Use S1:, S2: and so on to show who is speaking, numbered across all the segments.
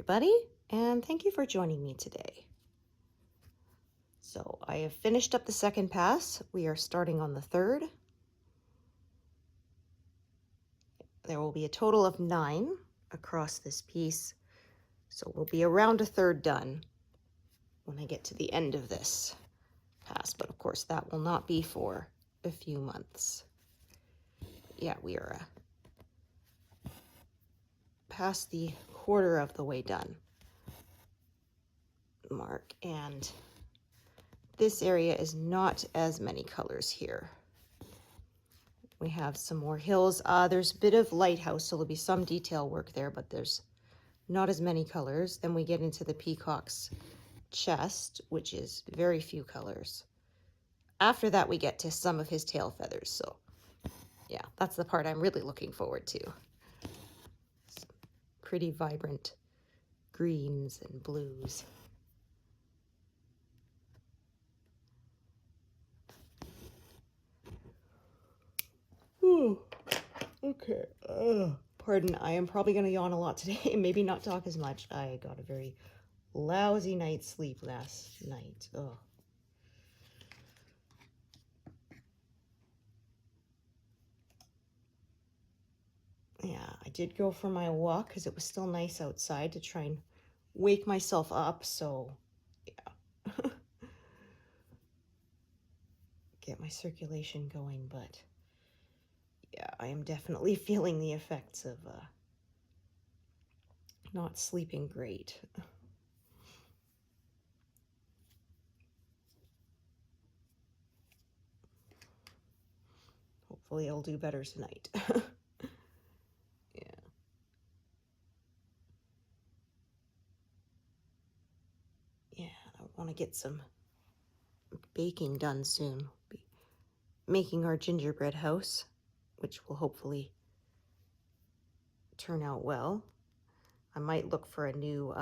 S1: everybody, and thank you for joining me today. So I have finished up the second pass. We are starting on the third. There will be a total of 9 across this piece, so we'll be around a third done when I get to the end of this pass, but of course that will not be for a few months. Yeah, we are past the quarter of the way done mark, and this area is not as many colors here. We have some more hills. There's a bit of Lighthouse, so there'll be some detail work there, but there's not as many colors. Then we get into the peacock's chest, which is very few colors. After that, we get to some of his tail feathers, so yeah, that's the part I'm really looking forward to. Some pretty vibrant greens and blues. Ooh, okay. Pardon, I am probably going to yawn a lot today and maybe not talk as much. I got a very lousy night's sleep last night. Oh. Yeah, I did go for my walk because it was still nice outside to try and wake myself up. So, yeah. Get my circulation going, but yeah, I am definitely feeling the effects of not sleeping great. Hopefully I'll do better tonight. Yeah. Yeah, I want to get some baking done soon. Be making our gingerbread house, which will hopefully turn out well. I might look for a new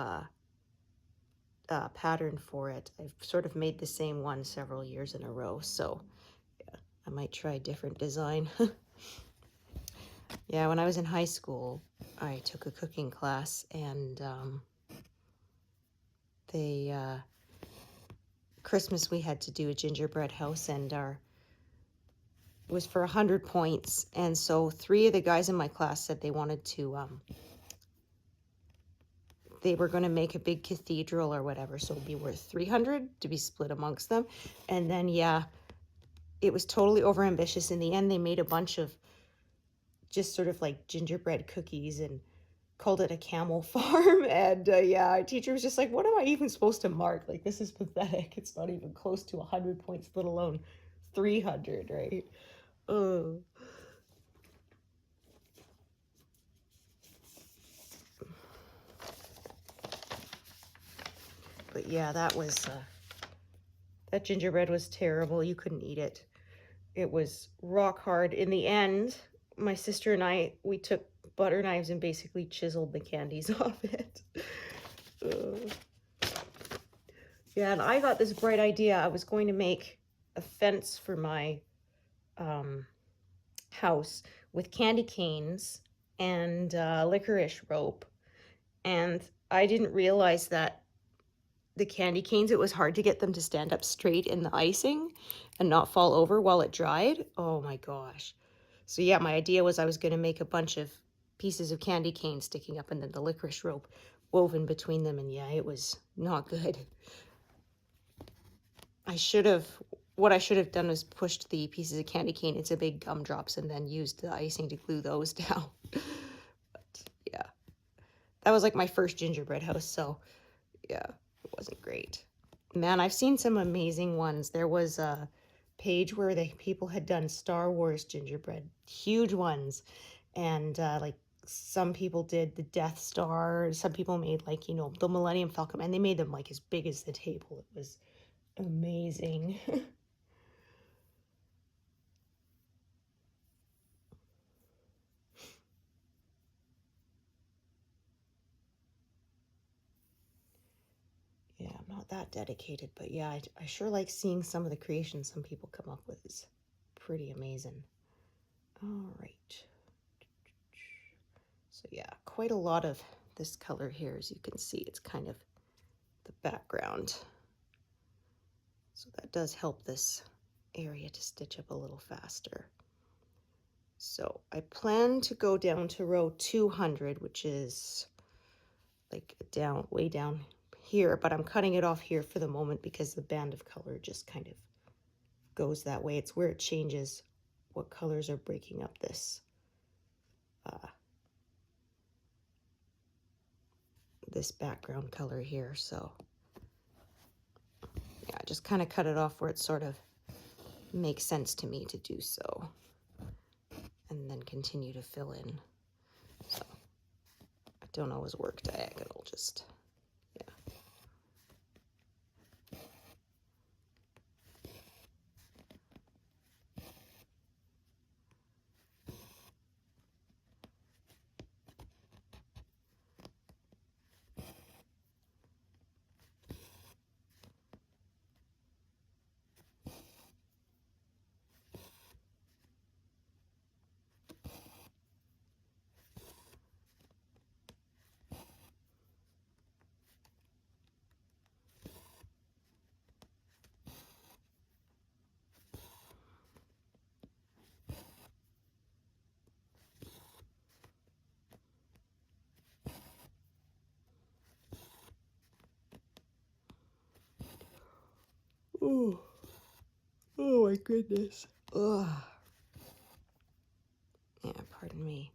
S1: pattern for it. I've sort of made the same one several years in a row, so yeah, I might try a different design. Yeah, when I was in high school, I took a cooking class, and Christmas we had to do a gingerbread house, and it was for 100 points, and so 3 of the guys in my class said they wanted to they were going to make a big cathedral or whatever, so it'd be worth 300 to be split amongst them. And then, yeah, it was totally overambitious. In the end, they made a bunch of just sort of like gingerbread cookies and called it a camel farm. And yeah, our teacher was just like, what am I even supposed to mark? Like, this is pathetic. It's not even close to 100 points, let alone 300, right? Oh. But yeah, that gingerbread was terrible. You couldn't eat it. It was rock hard. In the end, my sister and we took butter knives and basically chiseled the candies off it. Yeah, and I got this bright idea. I was going to make a fence for my house with candy canes and licorice rope. And I didn't realize that the candy canes, it was hard to get them to stand up straight in the icing and not fall over while it dried. Oh my gosh. So yeah, my idea was I was going to make a bunch of pieces of candy cane sticking up and then the licorice rope woven between them, and yeah, it was not good. What I should have done was pushed the pieces of candy cane into big gumdrops and then used the icing to glue those down. But yeah, that was like my first gingerbread house, so yeah, it wasn't great. Man, I've seen some amazing ones. There was a page where people had done Star Wars gingerbread, huge ones, and like some people did the Death Star, some people made like, you know, the Millennium Falcon, and they made them like as big as the table. It was amazing. Yeah, I'm not that dedicated, but yeah, I sure like seeing some of the creations some people come up with. It's pretty amazing. All right. So yeah, quite a lot of this color here, as you can see, it's kind of the background. So that does help this area to stitch up a little faster. So I plan to go down to row 200, which is like down, way down here, but I'm cutting it off here for the moment because the band of color just kind of goes that way. It's where it changes what colors are breaking up this this background color here. So yeah, I just kind of cut it off where it sort of makes sense to me to do so, and then continue to fill in. So I don't always work diagonal, just yeah. Oh, oh my goodness. Ugh. Yeah, pardon me.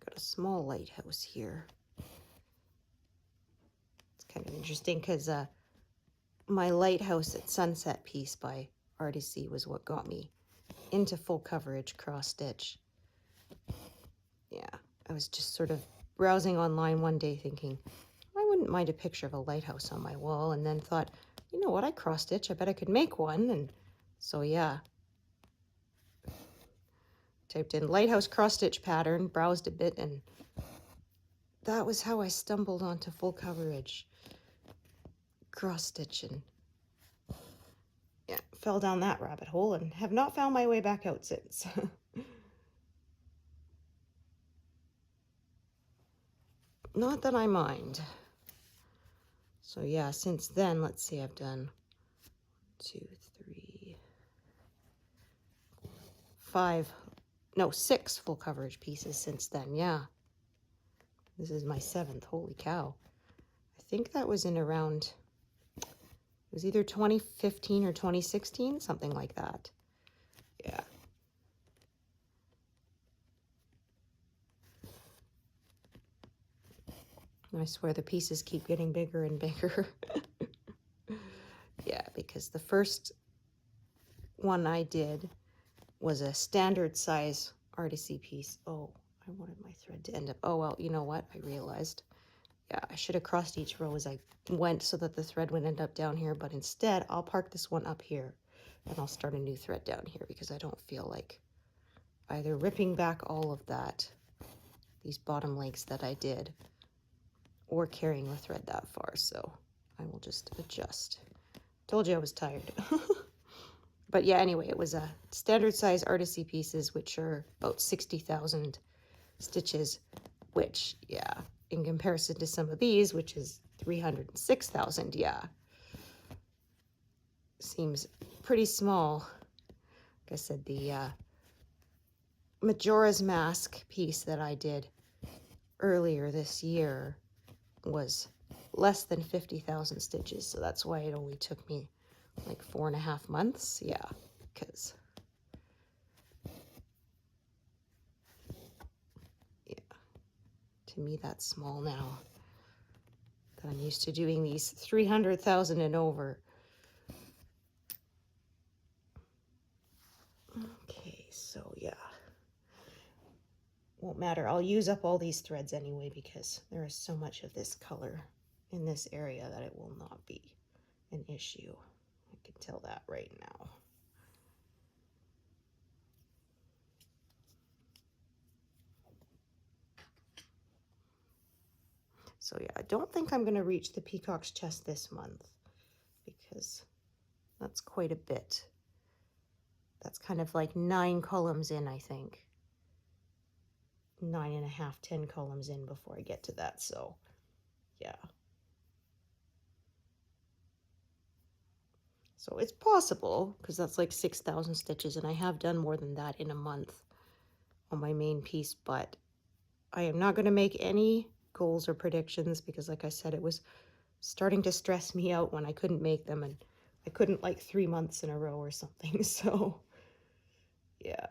S1: Got a small lighthouse here. It's kind of interesting because my Lighthouse at Sunset piece by Artisy was what got me into full coverage cross stitch. Yeah, I was just sort of browsing online one day thinking, I wouldn't mind a picture of a lighthouse on my wall, and then thought, you know what, I cross stitch, I bet I could make one. And so yeah, typed in lighthouse cross stitch pattern, browsed a bit, and that was how I stumbled onto full coverage cross stitch, and yeah, fell down that rabbit hole and have not found my way back out since. Not that I mind. So yeah, since then, let's see, I've done 2, 3, 5, no, 6 full coverage pieces since then. Yeah, this is my 7th. Holy cow. I think that was in around, it was either 2015 or 2016, something like that. Yeah. I swear the pieces keep getting bigger and bigger. Yeah, because the first one I did was a standard size Artisy piece. Oh, I wanted my thread to end up. Oh, well, you know what? I realized. Yeah, I should have crossed each row as I went so that the thread would end up down here, but instead I'll park this one up here and I'll start a new thread down here because I don't feel like either ripping back all of that, these bottom legs that I did, or carrying the thread that far. So I will just adjust. Told you I was tired. But yeah, anyway, it was a standard size Artisy pieces, which are about 60,000 stitches, which, yeah, in comparison to some of these, which is 306,000, yeah. Seems pretty small. Like I said, the Majora's Mask piece that I did earlier this year was less than 50,000 stitches, so that's why it only took me like 4.5 months. Yeah, because yeah, to me that's small now. That I'm used to doing these 300,000 and over. Okay, so yeah, won't matter. I'll use up all these threads anyway because there is so much of this color in this area that it will not be an issue. I can tell that right now. So yeah, I don't think I'm going to reach the peacock's chest this month because that's quite a bit. That's kind of like 9 columns in, I think. 9.5, 10 columns in before I get to that, so yeah. So it's possible, because that's like 6,000 stitches, and I have done more than that in a month on my main piece, but I am not going to make any goals or predictions because, like I said, it was starting to stress me out when I couldn't make them, and I couldn't like 3 months in a row or something, so yeah.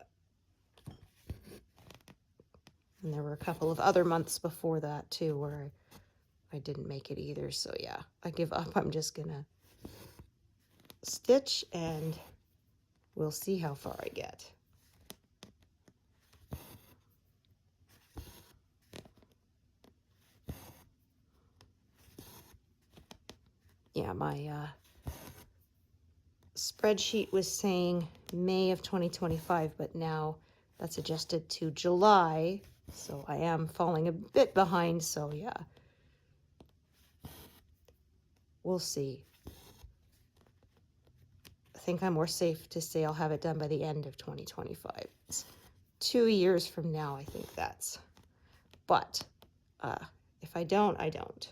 S1: And there were a couple of other months before that too where I didn't make it either, so yeah, I give up. I'm just gonna stitch and we'll see how far I get. Yeah, my spreadsheet was saying May of 2025, but now that's adjusted to July, so I am falling a bit behind, so yeah. We'll see. I think I'm more safe to say I'll have it done by the end of 2025. It's 2 years from now, I think that's. But if I don't, I don't.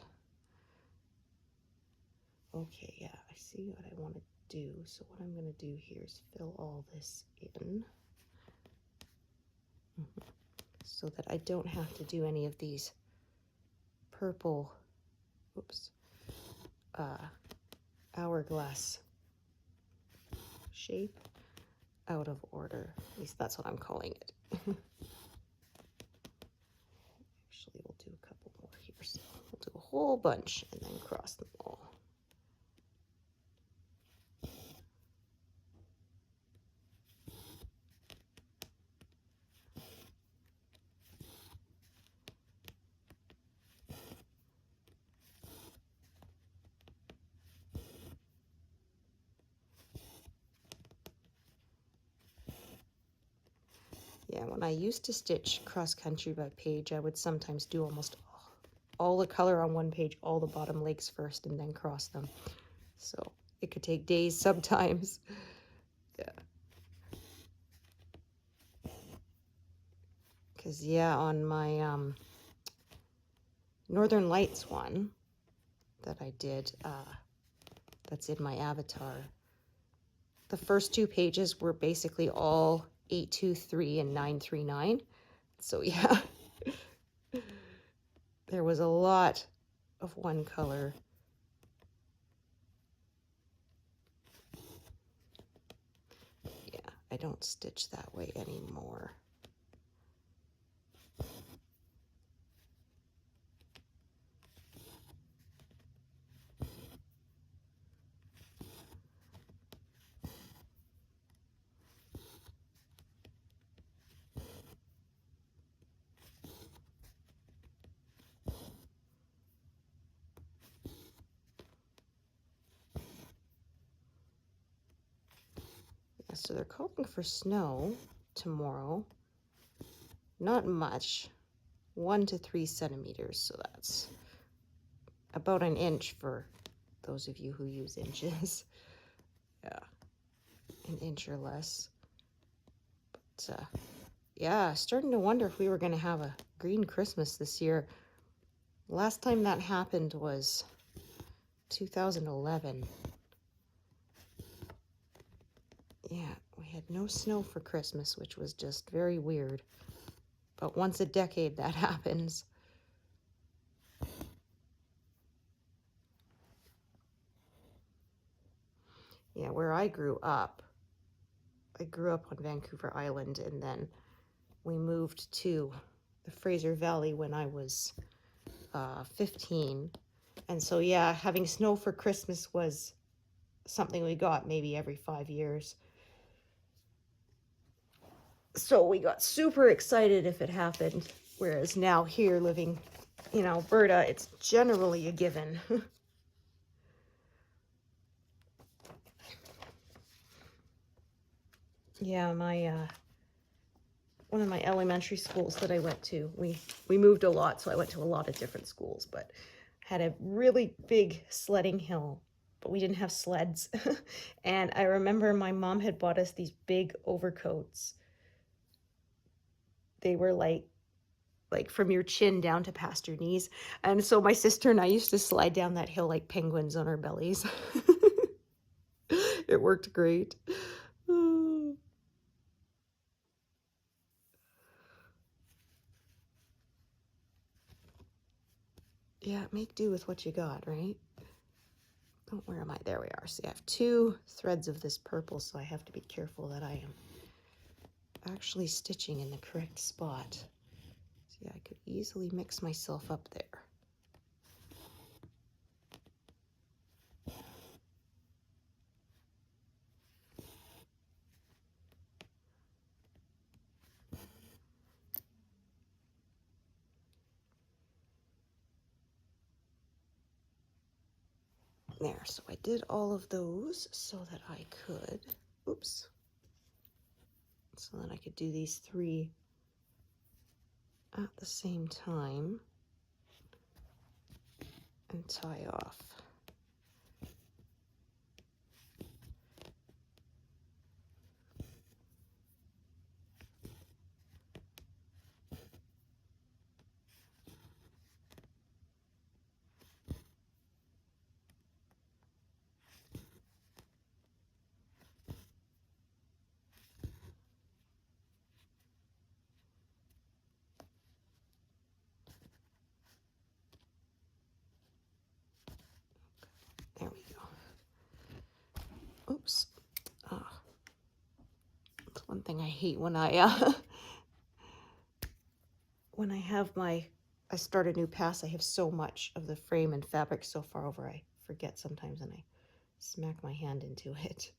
S1: Okay, yeah, I see what I want to do. So what I'm going to do here is fill all this in. So that I don't have to do any of these purple, oops, hourglass shape out of order. At least that's what I'm calling it. Actually, we'll do a couple more here. So we'll do a whole bunch and then cross them all. Yeah, when I used to stitch cross country by page, I would sometimes do almost all the color on one page, all the bottom legs first, and then cross them. So it could take days sometimes. Yeah. Because, yeah, on my Northern Lights one that I did, that's in my avatar, the first 2 pages were basically all 823 and 939. So yeah, there was a lot of one color. Yeah, I don't stitch that way anymore. So they're calling for snow tomorrow. Not much, 1 to 3 centimeters. So that's about an inch for those of you who use inches. Yeah, an inch or less. But yeah, starting to wonder if we were going to have a green Christmas this year. Last time that happened was 2011. Yeah, we had no snow for Christmas, which was just very weird. But once a decade that happens. Yeah, where I grew up on Vancouver Island, and then we moved to the Fraser Valley when I was 15. And so, yeah, having snow for Christmas was something we got maybe every 5 years. So we got super excited if it happened. Whereas now here living in Alberta, it's generally a given. Yeah, one of my elementary schools that I went to, we moved a lot, so I went to a lot of different schools, but had a really big sledding hill, but we didn't have sleds. And I remember my mom had bought us these big overcoats. They were like from your chin down to past your knees. And so my sister and I used to slide down that hill like penguins on our bellies. It worked great. Yeah, make do with what you got, right? Oh, where am I? There we are. So I have 2 threads of this purple, so I have to be careful that I am actually stitching in the correct spot. So yeah, I could easily mix myself up there. There, so I did all of those so that I could, oops, so that I could do these 3 at the same time and tie off. There we go. Oops. That's one thing I hate when I when I start a new pass, I have so much of the frame and fabric so far over, I forget sometimes and I smack my hand into it.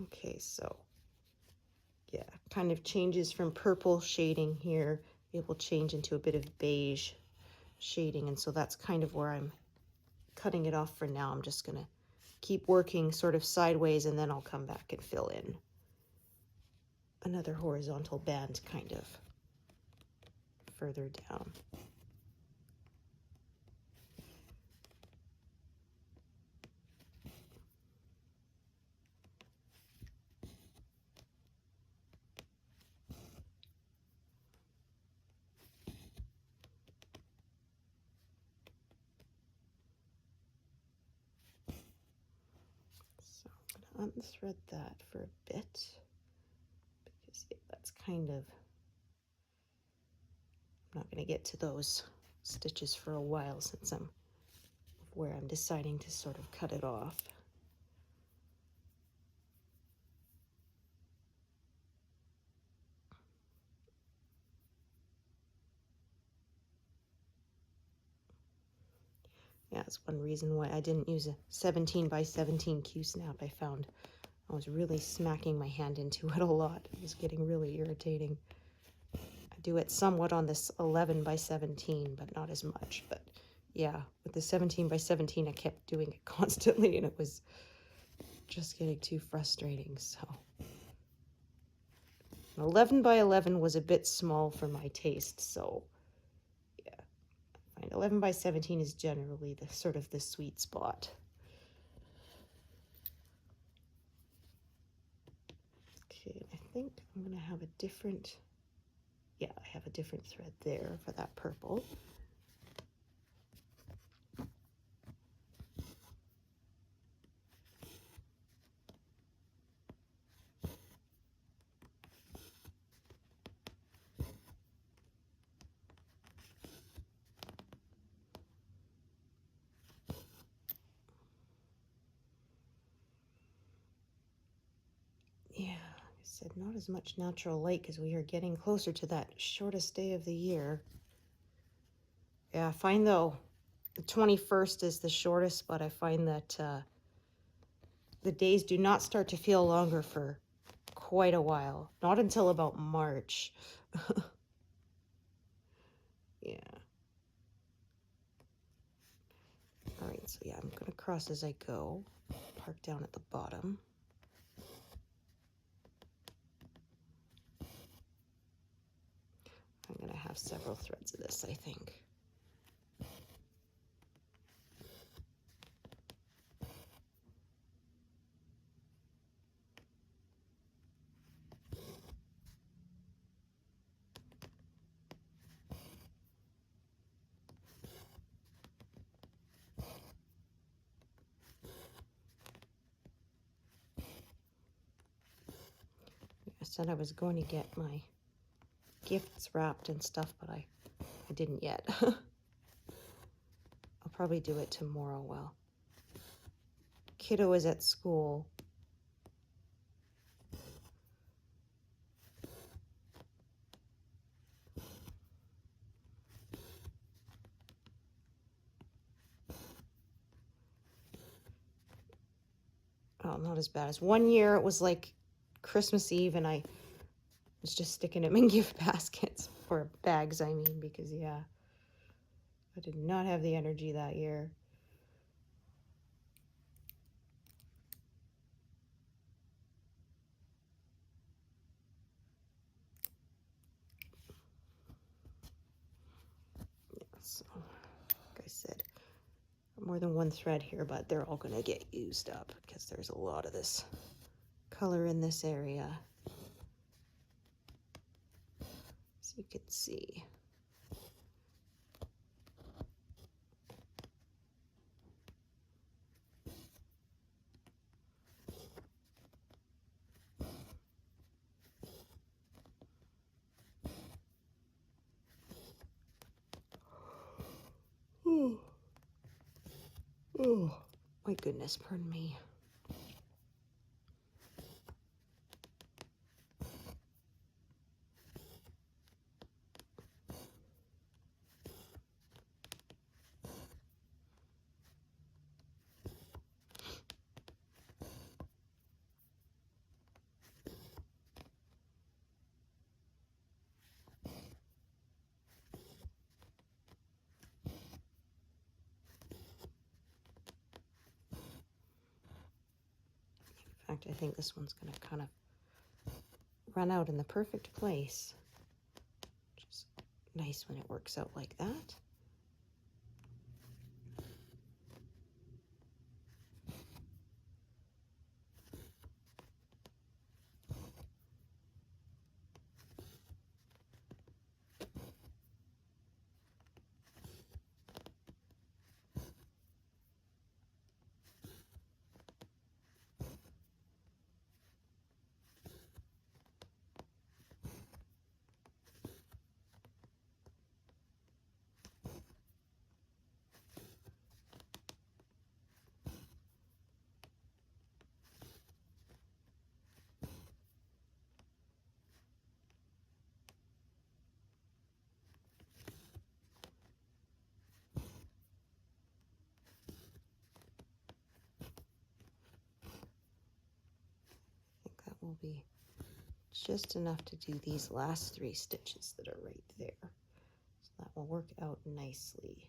S1: Okay, so yeah, kind of changes from purple shading here. It will change into a bit of beige shading, and so that's kind of where I'm cutting it off for now. I'm just gonna keep working sort of sideways, and then I'll come back and fill in another horizontal band kind of further down. So I'm gonna unthread that for a bit because that's kind of, I'm not gonna get to those stitches for a while since I'm where I'm deciding to sort of cut it off. Yeah, that's one reason why I didn't use a 17 by 17 Q-snap. I found I was really smacking my hand into it a lot. It was getting really irritating. I do it somewhat on this 11 by 17, but not as much. But yeah, with the 17 by 17, I kept doing it constantly, and it was just getting too frustrating. So an 11 by 11 was a bit small for my taste, so 11 by 17 is generally the sort of the sweet spot. Okay, I think I'm gonna have a different, yeah, I have a different thread there for that purple. said, not as much natural light because we are getting closer to that shortest day of the year. Yeah, I find though the 21st is the shortest, but I find that the days do not start to feel longer for quite a while. Not until about March. Yeah. All right, so yeah, I'm going to cross as I go. Park down at the bottom. I'm going to have several threads of this, I think. I said I was going to get my gifts wrapped and stuff, but I didn't yet. I'll probably do it tomorrow while kiddo is at school. Oh, not as bad as one year. It was like Christmas Eve and I was just sticking them in gift baskets, or bags, I mean, because yeah, I did not have the energy that year. Yeah, so, like I said, more than one thread here, but they're all going to get used up because there's a lot of this color in this area. So you can see. Oh, oh, my goodness, pardon me. In fact, I think this one's going to kind of run out in the perfect place, which is nice when it works out like that. Will be just enough to do these last 3 stitches that are right there. So that will work out nicely.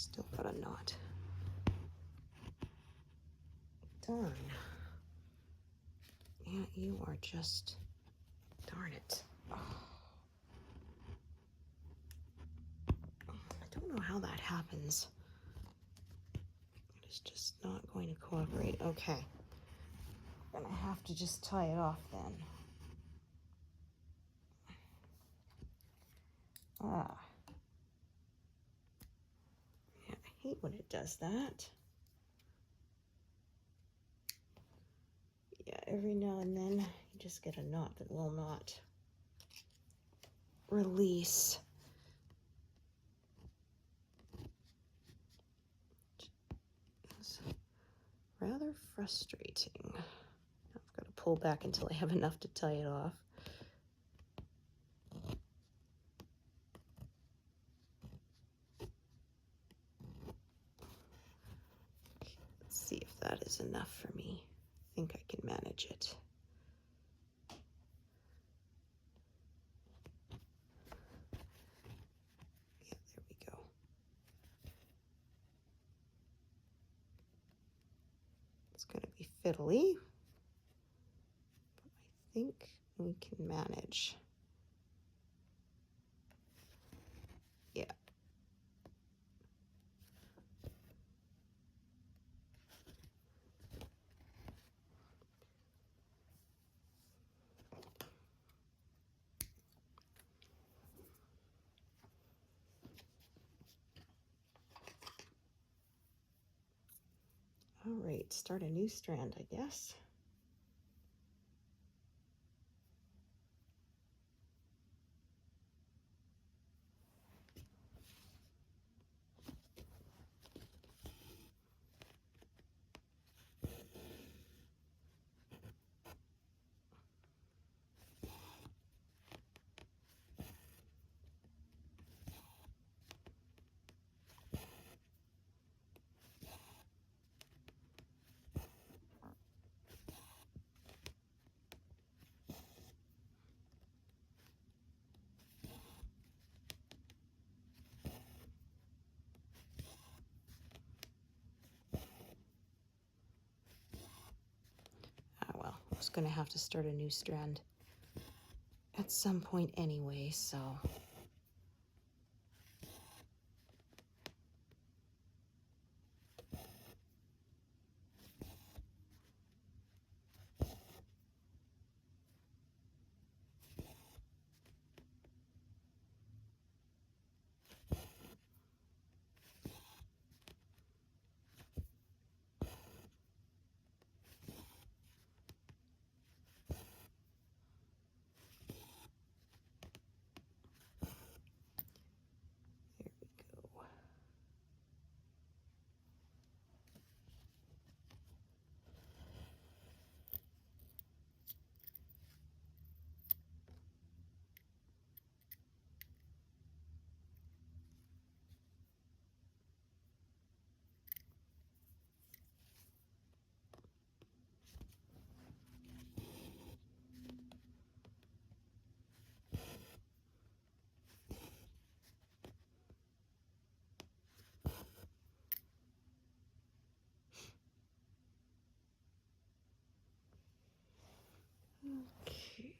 S1: Still got a knot. Darn. Yeah, you are just, darn it. Oh. I don't know how that happens. It's just not going to cooperate. Okay. I'm gonna have to just tie it off then. Ah. Yeah, I hate when it does that. Yeah, every now and then you just get a knot that will not release. It's rather frustrating. I've got to pull back until I have enough to tie it off. Okay, let's see if that is enough for me. I think I can manage it. Yeah, there we go. It's going to be fiddly, but I think we can manage. Yeah. All right, start a new strand, I guess. Well, I was going to have to start a new strand at some point anyway, so. Okay.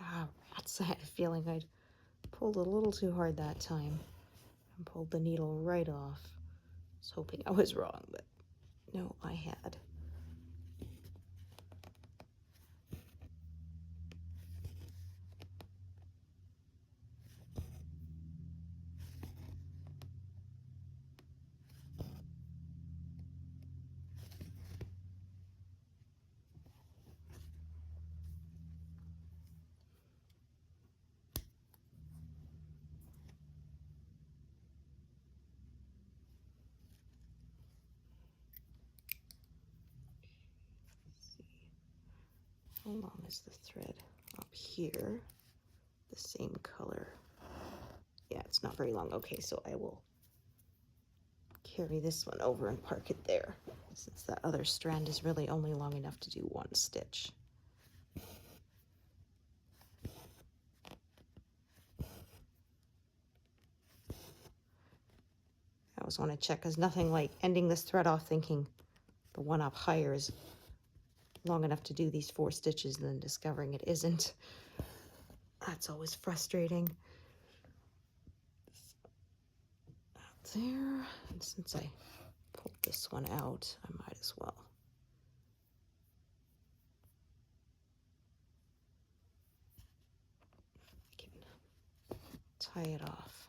S1: Ah, rats, I had a feeling I'd pulled a little too hard that time and pulled the needle right off. I was hoping I was wrong, but No, I had. How long is the thread? Up here, the same color. Yeah, it's not very long. Okay, so I will carry this one over and park it there, since that other strand is really only long enough to do one stitch. I always want to check, because nothing like ending this thread off thinking the one up higher is long enough to do these 4 stitches and then discovering it isn't. That's always frustrating. Out there, and since I pulled this one out, I might as well. I can tie it off.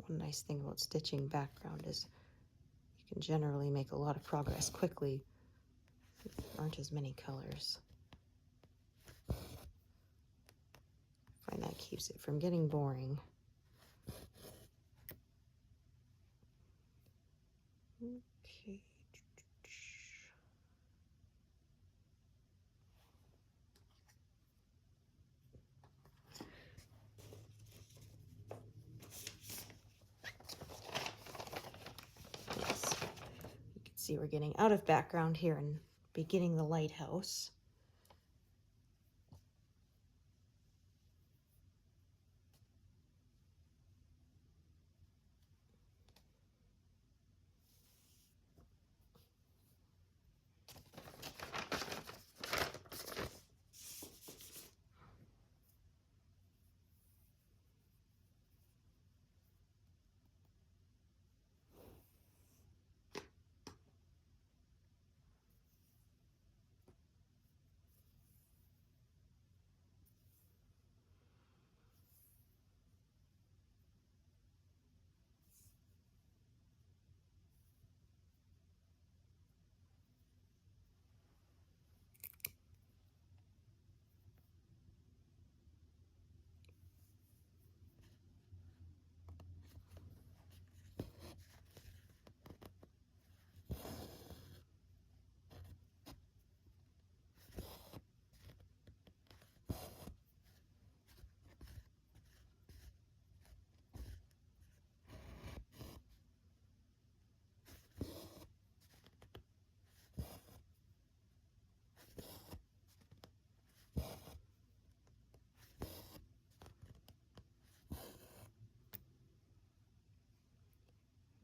S1: One nice thing about stitching background is you can generally make a lot of progress quickly. There aren't as many colors. I find that keeps it from getting boring. Okay. Yes. You can see we're getting out of background here and beginning the lighthouse.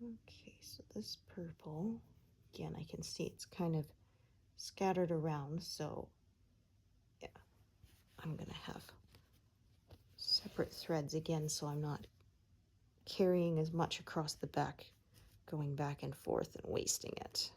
S1: Okay, so this purple, Again, I can see it's kind of scattered around, so yeah, I'm gonna have separate threads again so I'm not carrying as much across the back, going back and forth and wasting it.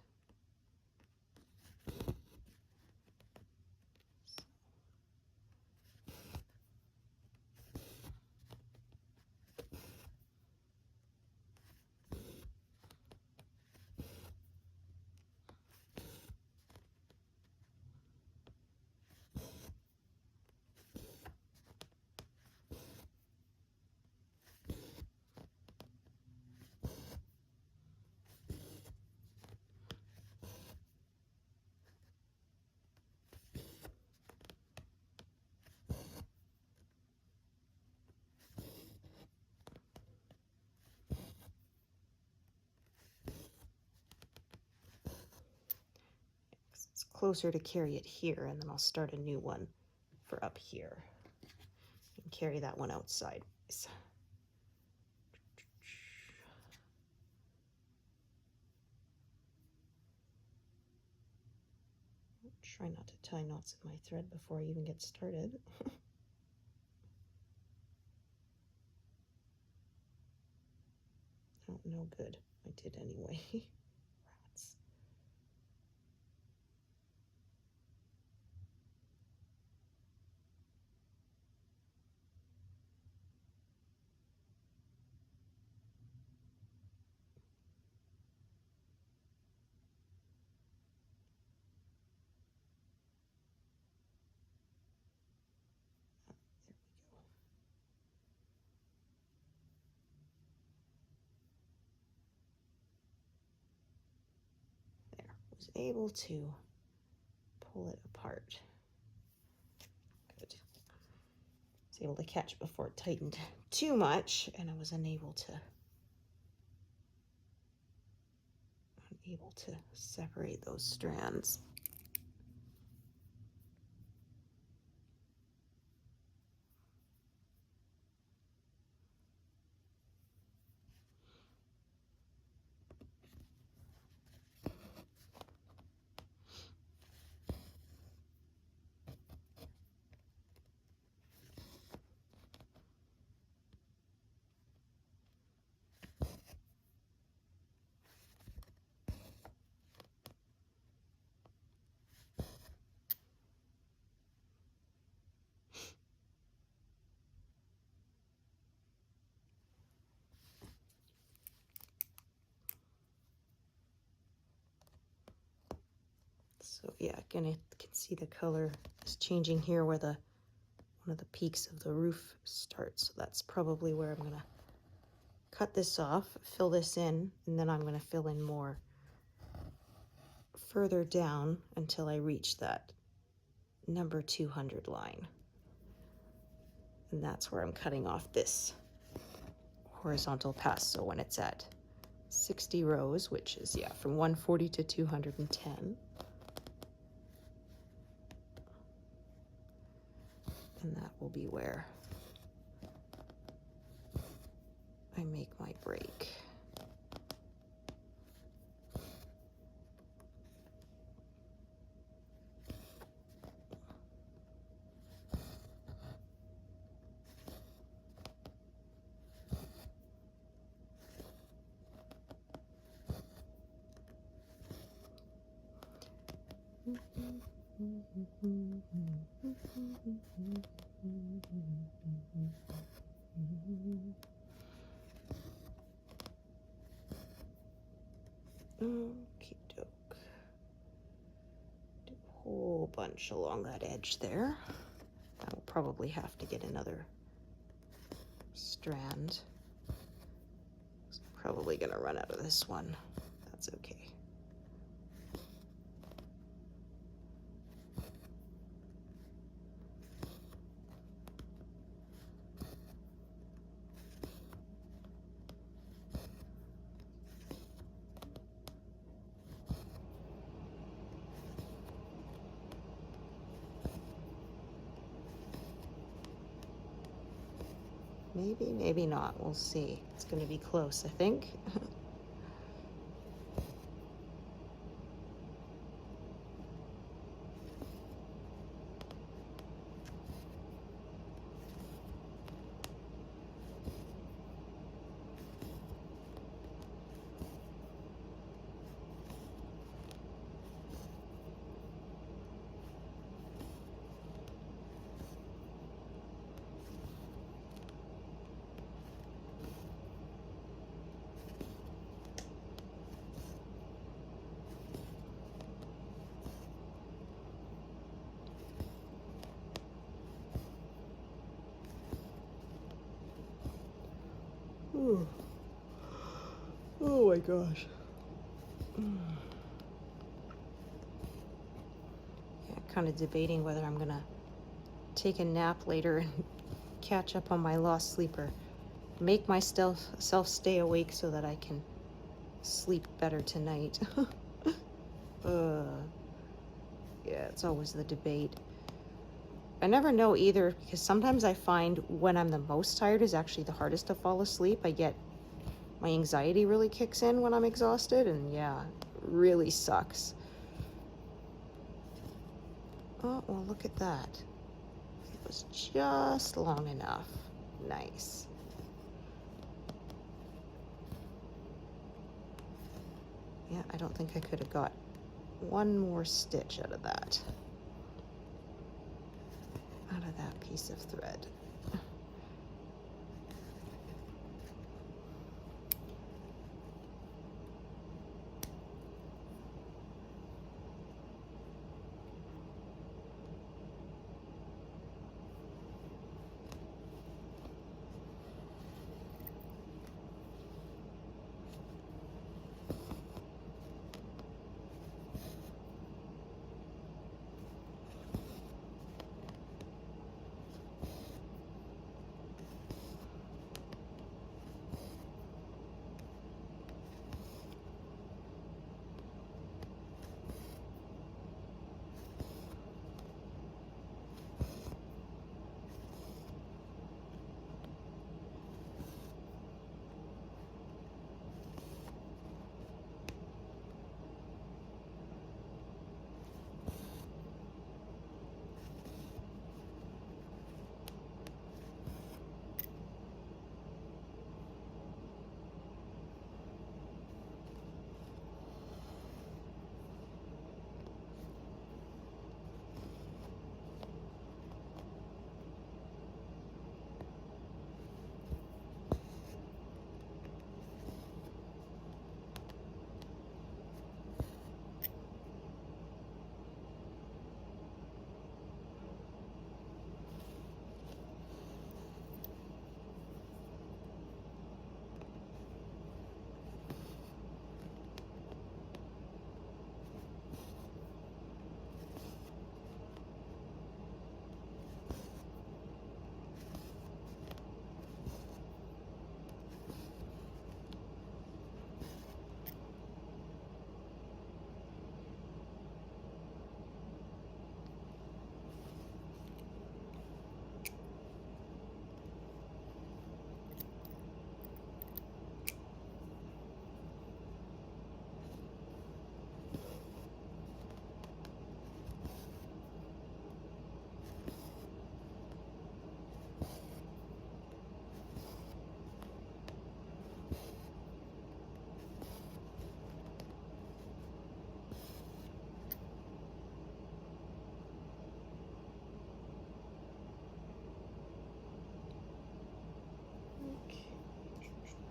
S1: It's closer to carry it here, and then I'll start a new one for up here and carry that one outside. Try not to tie knots in my thread before I even get started. Oh, no good. I did anyway. Rats. Was able to pull it apart. Good. Was able to catch before it tightened too much, and I was unable to separate those strands. So yeah, again, I can see the color is changing here where one of the peaks of the roof starts. So that's probably where I'm gonna cut this off, fill this in, and then I'm gonna fill in more further down until I reach that number 200 line. And that's where I'm cutting off this horizontal pass. So when it's at 60 rows, which is, yeah, from 140 to 210. And that will be where I make my break. Okie doke. Do a whole bunch along that edge there. I will probably have to get another strand. I'm probably gonna run out of this one. That's okay. Maybe, maybe not. We'll see. It's going to be close, I think. Ooh. Oh my gosh. Yeah, kind of debating whether I'm gonna take a nap later and catch up on my lost sleep, or make myself stay awake so that I can sleep better tonight. uh, yeah, it's always the debate. I never know either, because sometimes I find when I'm the most tired is actually the hardest to fall asleep. My anxiety really kicks in when I'm exhausted, and yeah, really sucks. Oh, well, look at that. It was just long enough. Nice. Yeah, I don't think I could have got one more stitch out of that. Out of that piece of thread.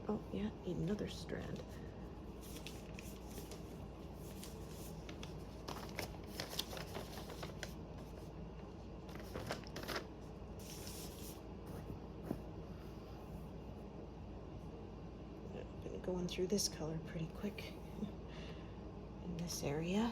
S1: Oh, yeah, need another strand. I'm gonna go in through this color pretty quick in this area.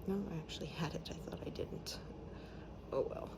S1: No, I actually had it. I thought I didn't. Oh well.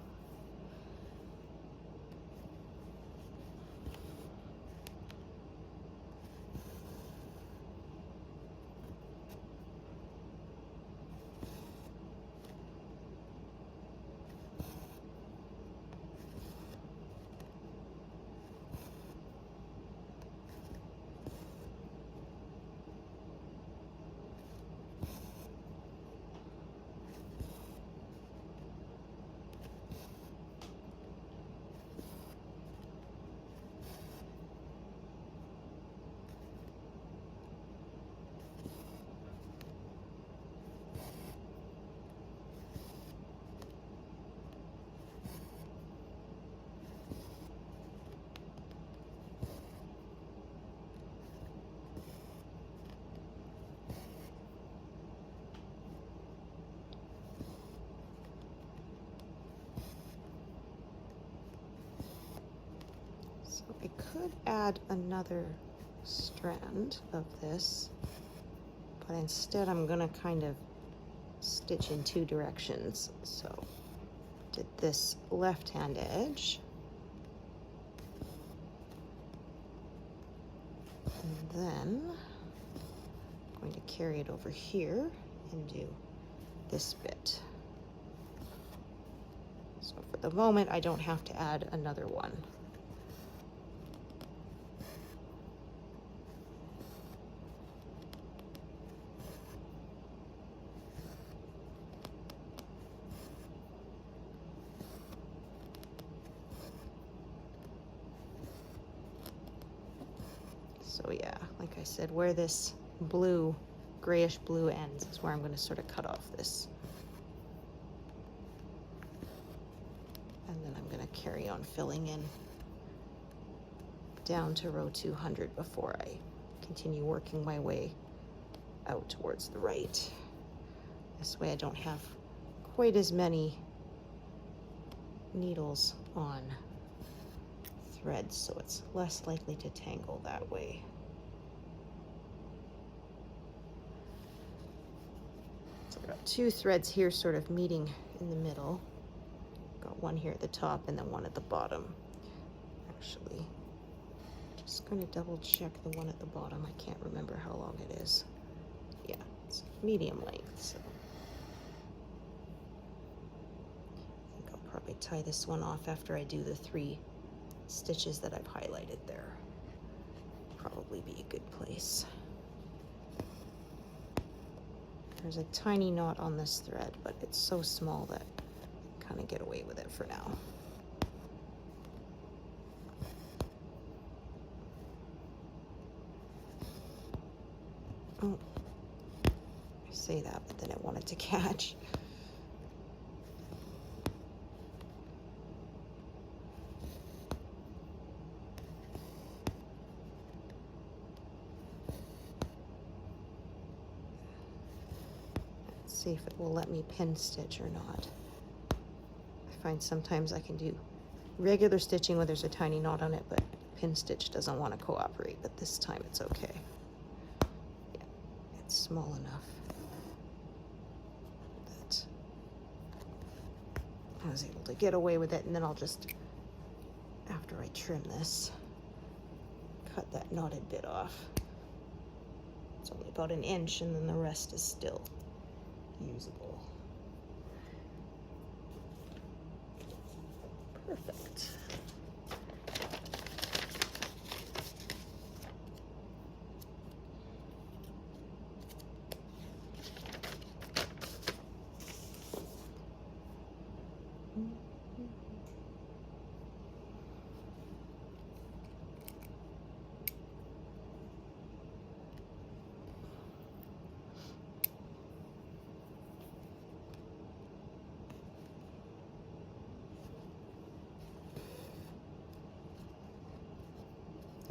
S1: I could add another strand of this, but instead I'm gonna kind of stitch in two directions. So did this left-hand edge, and then I'm going to carry it over here and do this bit. So for the moment, I don't have to add another one. So yeah, like I said, where this blue, grayish blue ends is where I'm going to sort of cut off this. And then I'm going to carry on filling in down to row 200 before I continue working my way out towards the right. This way I don't have quite as many needles on threads, so it's less likely to tangle that way. So I've got two threads here sort of meeting in the middle. Got one here at the top and then one at the bottom. Actually, just going to double check the one at the bottom. I can't remember how long it is. Yeah, it's medium length, so I think I'll probably tie this one off after I do the 3 stitches that I've highlighted there. Probably be a good place. There's a tiny knot on this thread, but it's so small that I kind of get away with it for now. Oh, I say that, but then it wanted to catch. See if it will let me pin stitch or not. I find sometimes I can do regular stitching where there's a tiny knot on it, but pin stitch doesn't want to cooperate, but this time it's okay. Yeah, it's small enough that I was able to get away with it, and then I'll just, after I trim this, cut that knotted bit off. It's only about an inch, and then the rest is still usable. Perfect.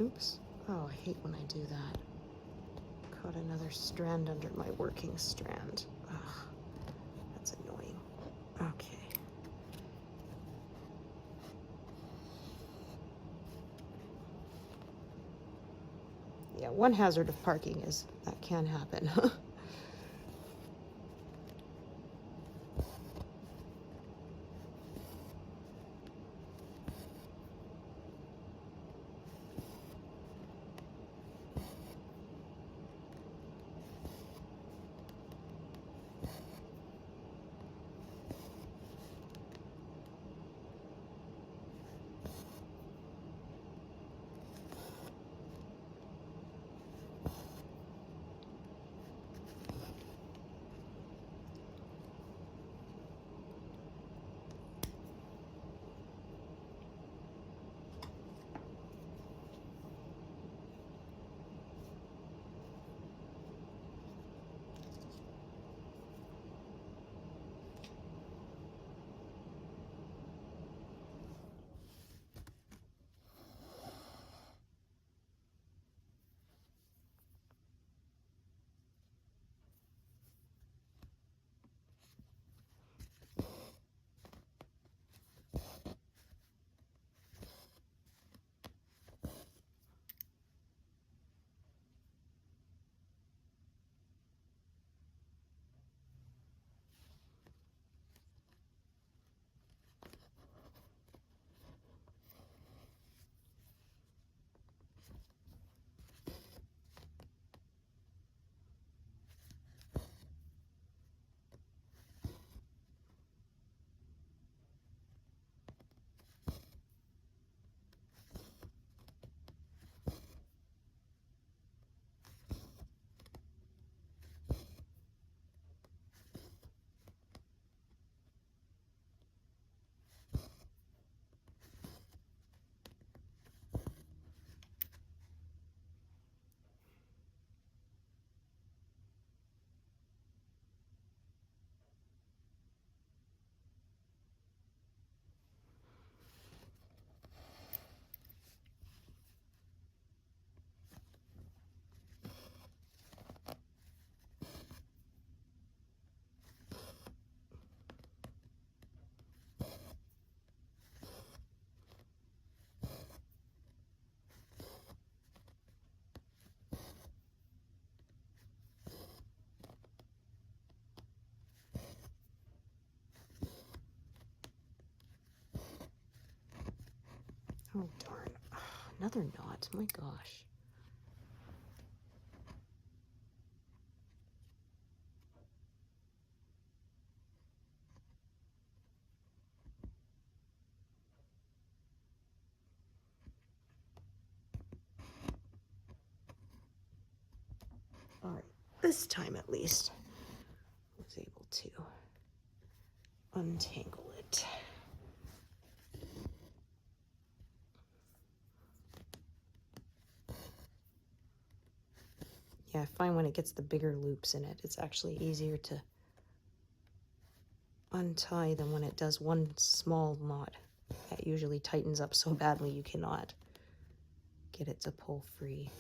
S1: Oops. Oh, I hate when I do that. Caught another strand under my working strand. Ugh, that's annoying. Okay. Yeah, one hazard of parking is that can happen. Oh, darn. Another knot. My gosh. All right, this time at least, I was able to untangle it. Yeah, I find when it gets the bigger loops in it, it's actually easier to untie than when it does one small knot. That usually tightens up so badly you cannot get it to pull free.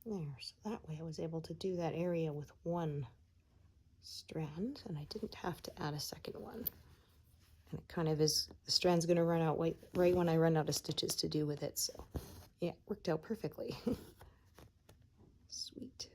S1: There, so that way I was able to do that area with one strand, and I didn't have to add a second one. And it kind of is, the strand's going to run out right when I run out of stitches to do with it, so yeah, it worked out perfectly. Sweet.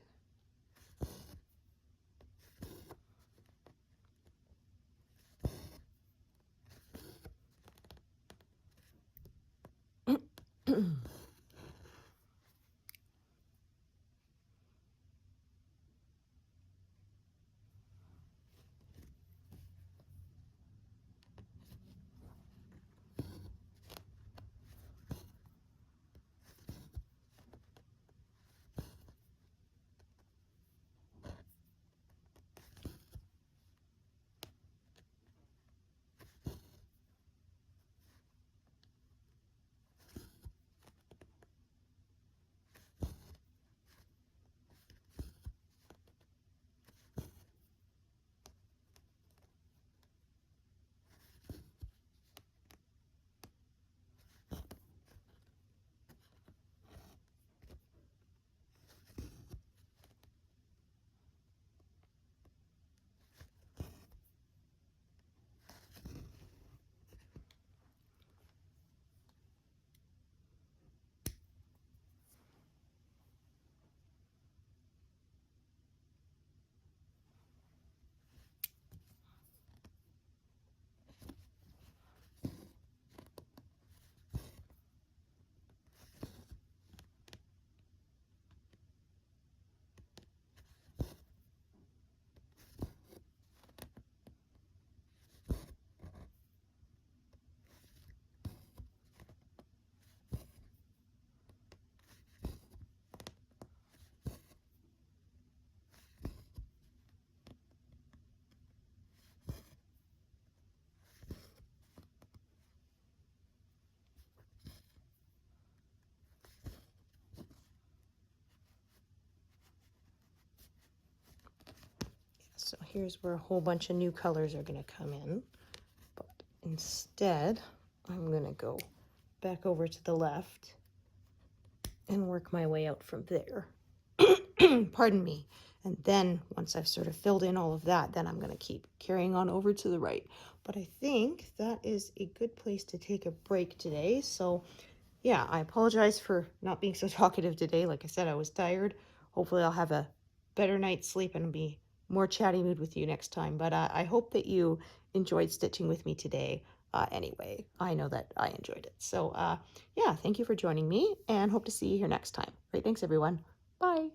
S1: So here's where a whole bunch of new colors are going to come in, but instead I'm going to go back over to the left and work my way out from there. Pardon me. And then once I've sort of filled in all of that, then I'm going to keep carrying on over to the right. But I think that is a good place to take a break today. So yeah, I apologize for not being so talkative today. Like I said, I was tired. Hopefully I'll have a better night's sleep and be more chatty mood with you next time. But I hope that you enjoyed stitching with me today. Anyway, I know that I enjoyed it. So yeah, thank you for joining me and hope to see you here next time. Great, thanks everyone. Bye.